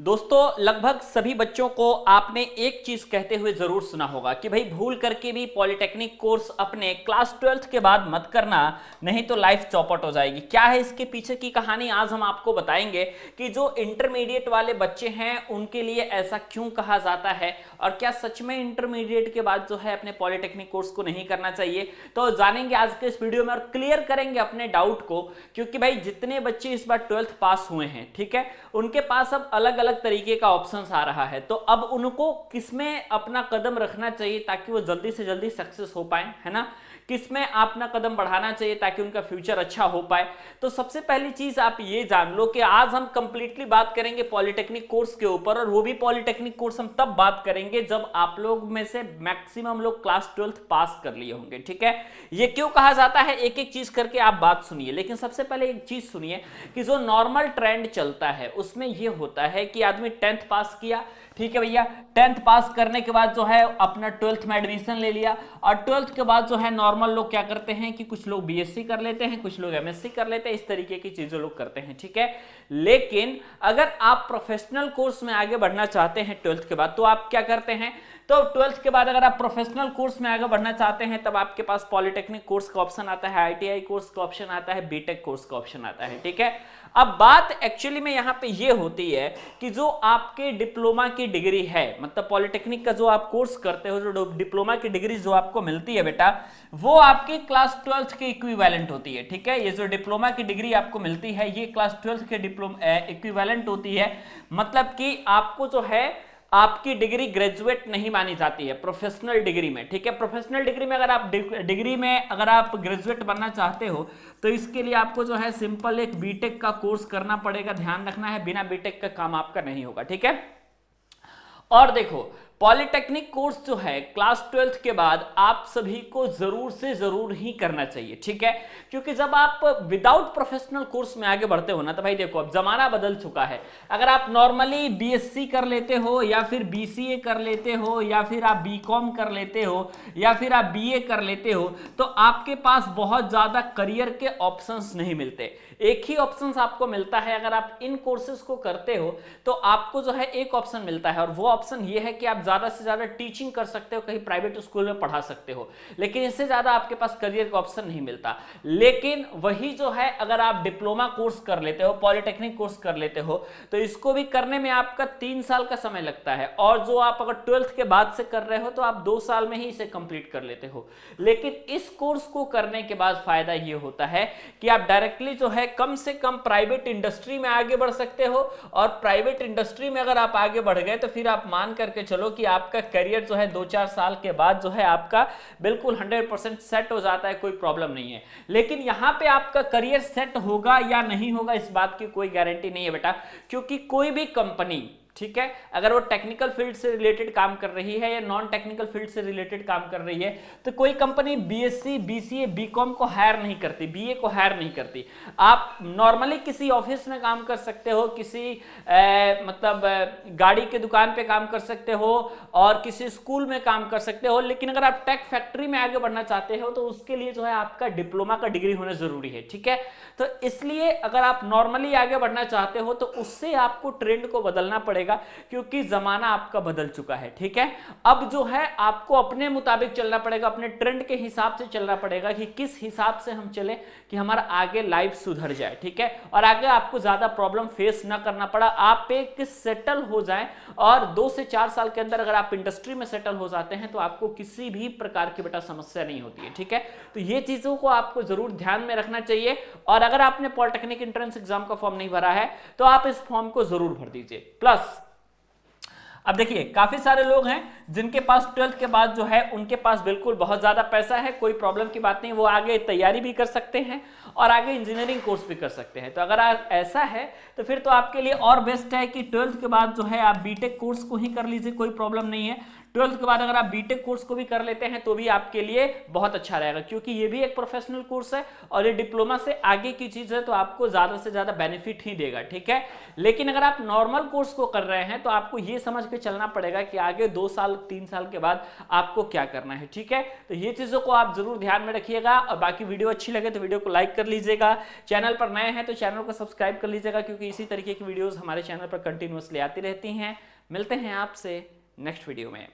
दोस्तों लगभग सभी बच्चों को आपने एक चीज कहते हुए जरूर सुना होगा कि भाई भूल करके भी पॉलिटेक्निक कोर्स अपने क्लास 12th के बाद मत करना, नहीं तो लाइफ चौपट हो जाएगी। क्या है इसके पीछे की कहानी, आज हम आपको बताएंगे कि जो इंटरमीडिएट वाले बच्चे हैं उनके लिए ऐसा क्यों कहा जाता है और क्या सच में इंटरमीडिएट के बाद जो है अपने पॉलिटेक्निक कोर्स को नहीं करना चाहिए। तो जानेंगे आज के इस वीडियो में और क्लियर करेंगे अपने डाउट को, क्योंकि भाई जितने बच्चे इस बार 12th पास हुए हैं, ठीक है, उनके पास अब अलग अलग तरीके का ऑप्शंस आ रहा है। तो अब उनको किसमें अपना कदम रखना चाहिए ताकि वो जल्दी से जल्दी सक्सेस हो पाए, है ना, किसमें अपना कदम बढ़ाना चाहिए ताकि उनका फ्यूचर अच्छा हो पाए। तो सबसे पहली चीज आप ये जान लो कि आज हम कंप्लीटली बात करेंगे पॉलिटेक्निक कोर्स के ऊपर, और वो भी पॉलिटेक्निक कोर्स हम तब बात करेंगे जब आप लोग में से मैक्सिमम लोग क्लास 12th पास कर लिए होंगे, ठीक है। ये क्यों कहा जाता है, एक एक चीज करके आप बात सुनिए, लेकिन सबसे पहले एक चीज सुनिए कि जो नॉर्मल ट्रेंड चलता है उसमें ये होता है कि आदमी 10th पास किया, ठीक है भैया, 10th पास करने के बाद जो है अपना 12th में एडमिशन ले लिया, और 12th के बाद जो है नॉर्मल लोग क्या करते हैं कि कुछ लोग बीएससी कर लेते हैं, कुछ लोग एमएससी कर लेते हैं, इस तरीके की चीजें लोग करते हैं, ठीक है। लेकिन अगर आप प्रोफेशनल कोर्स में आगे बढ़ना चाहते हैं 12th के बाद, तो आप क्या करते हैं, तो 12th के बाद अगर आप प्रोफेशनल कोर्स में आगे बढ़ना चाहते हैं तब आपके पास पॉलिटेक्निक कोर्स का ऑप्शन आता है, आईटीआई कोर्स का ऑप्शन आता है, बीटेक कोर्स का ऑप्शन आता है, ठीक है। अब बात एक्चुअली में यहां पे ये होती है कि जो आपके डिप्लोमा की डिग्री है, मतलब पॉलिटेक्निक का जो आप कोर्स करते हो, जो डिप्लोमा की डिग्री जो आपको मिलती है बेटा, वो आपकी क्लास 12th के इक्विवेलेंट होती है, ठीक है। ये जो डिप्लोमा की डिग्री आपको मिलती है ये क्लास 12th के डिप्लोमा इक्विवेलेंट होती है, मतलब कि आपको जो है आपकी डिग्री ग्रेजुएट नहीं मानी जाती है प्रोफेशनल डिग्री में, ठीक है। प्रोफेशनल डिग्री में अगर आप डिग्री में अगर आप ग्रेजुएट बनना चाहते हो तो इसके लिए आपको जो है सिंपल एक बीटेक का कोर्स करना पड़ेगा, ध्यान रखना है, बिना बीटेक का काम आपका नहीं होगा, ठीक है। और देखो पॉलिटेक्निक कोर्स जो है क्लास 12th के बाद आप सभी को जरूर से जरूर ही करना चाहिए, ठीक है, क्योंकि जब आप विदाउट प्रोफेशनल कोर्स में आगे बढ़ते हो ना, तो भाई देखो अब जमाना बदल चुका है। अगर आप नॉर्मली बीएससी कर लेते हो या फिर बीसीए कर लेते हो या फिर आप बीकॉम कर लेते हो या फिर आप बीए कर लेते हो, तो आपके पास बहुत ज्यादा करियर के ऑप्शंस नहीं मिलते। एक ही ऑप्शंस आपको मिलता है, अगर आप इन कोर्सेज को करते हो तो आपको जो है एक ऑप्शन मिलता है, और वो ऑप्शन ये है कि आप ज्यादा से ज्यादा टीचिंग कर सकते हो, कहीं प्राइवेट स्कूल में पढ़ा सकते हो, लेकिन इससे ज्यादा आपके पास करियर का ऑप्शन नहीं मिलता। लेकिन वही जो है अगर आप डिप्लोमा कोर्स कर लेते हो, पॉलिटेक्निक कोर्स कर लेते हो, तो इसको भी करने में आपका 3 साल का समय लगता है, और जो आप अगर 12th के बाद से कर रहे हो तो आप 2 साल में ही इसे कंप्लीट कर लेते हो। लेकिन इस कोर्स को करने के बाद फायदा ये होता है कि आप डायरेक्टली जो है कम से कम प्राइवेट इंडस्ट्री में आगे बढ़ सकते हो, और प्राइवेट इंडस्ट्री में अगर आप आगे बढ़ गए तो फिर आप मान करके चलो कि आपका करियर जो है 2-4 साल के बाद जो है आपका बिल्कुल 100% सेट हो जाता है, कोई प्रॉब्लम नहीं है। लेकिन यहां पे आपका करियर सेट होगा या नहीं होगा इस बात की कोई गारंटी नहीं है बेटा, क्योंकि कोई भी कंपनी, ठीक है, अगर वो टेक्निकल फील्ड से रिलेटेड काम कर रही है या नॉन टेक्निकल फील्ड से रिलेटेड काम कर रही है, तो कोई कंपनी बीएससी बीसीए बीकॉम को हायर नहीं करती, बीए को हायर नहीं करती। आप नॉर्मली किसी ऑफिस में काम कर सकते हो, किसी मतलब गाड़ी के दुकान पे काम कर सकते हो, और किसी स्कूल में काम कर सकते हो, लेकिन अगर आप टेक फैक्ट्री में आगे बढ़ना चाहते हो तो उसके लिए जो है आपका डिप्लोमा का डिग्री होना जरूरी है, ठीक है। तो इसलिए अगर आप नॉर्मली आगे बढ़ना चाहते हो तो उससे आपको ट्रेंड को बदलना पड़ेगा, क्योंकि जमाना आपका बदल चुका है, ठीक है। अब जो है आपको अपने मुताबिक चलना पड़ेगा, अपने ट्रेंड के हिसाब से चलना पड़ेगा कि किस हिसाब से हम चले कि हमारा आगे लाइफ सुधर जाए, ठीक है, और आगे आपको ज्यादा प्रॉब्लम फेस ना करना पड़ा, आप एक सेटल हो जाएं, और 2 से 4 साल के अंदर अगर आप इंडस्ट्री में सेटल हो जाते हैं तो आपको किसी भी प्रकार की बेटा समस्या नहीं होती है, ठीक है। तो ये चीजों को आपको जरूर ध्यान में रखना चाहिए, और अगर आपने पॉलिटेक्निक एंट्रेंस एग्जाम का फॉर्म नहीं भरा है तो आप इस फॉर्म को जरूर भर दीजिए। प्लस अब देखिए काफी सारे लोग हैं जिनके पास 12th के बाद जो है उनके पास बिल्कुल बहुत ज्यादा पैसा है, कोई प्रॉब्लम की बात नहीं, वो आगे तैयारी भी कर सकते हैं और आगे इंजीनियरिंग कोर्स भी कर सकते हैं। तो अगर ऐसा है तो फिर तो आपके लिए और बेस्ट है कि 12th के बाद जो है आप बीटेक कोर्स को ही कर लीजिए, कोई प्रॉब्लम नहीं है। 12th के बाद अगर आप बीटेक कोर्स को भी कर लेते हैं तो भी आपके लिए बहुत अच्छा रहेगा, क्योंकि ये भी एक प्रोफेशनल कोर्स है और ये डिप्लोमा से आगे की चीज है, तो आपको ज्यादा से ज्यादा बेनिफिट ही देगा, ठीक है। लेकिन अगर आप नॉर्मल कोर्स को कर रहे हैं तो आपको ये समझ के चलना पड़ेगा कि आगे 2 साल 3 साल के बाद आपको क्या करना है, ठीक है। तो ये चीजों को आप जरूर ध्यान में रखिएगा, और बाकी वीडियो अच्छी लगे तो वीडियो को लाइक कर लीजिएगा, चैनल पर नए हैं तो चैनल को सब्सक्राइब कर लीजिएगा, क्योंकि इसी तरीके की वीडियोस हमारे चैनल पर कंटिन्यूअसली आती रहती हैं। मिलते हैं आपसे नेक्स्ट वीडियो में।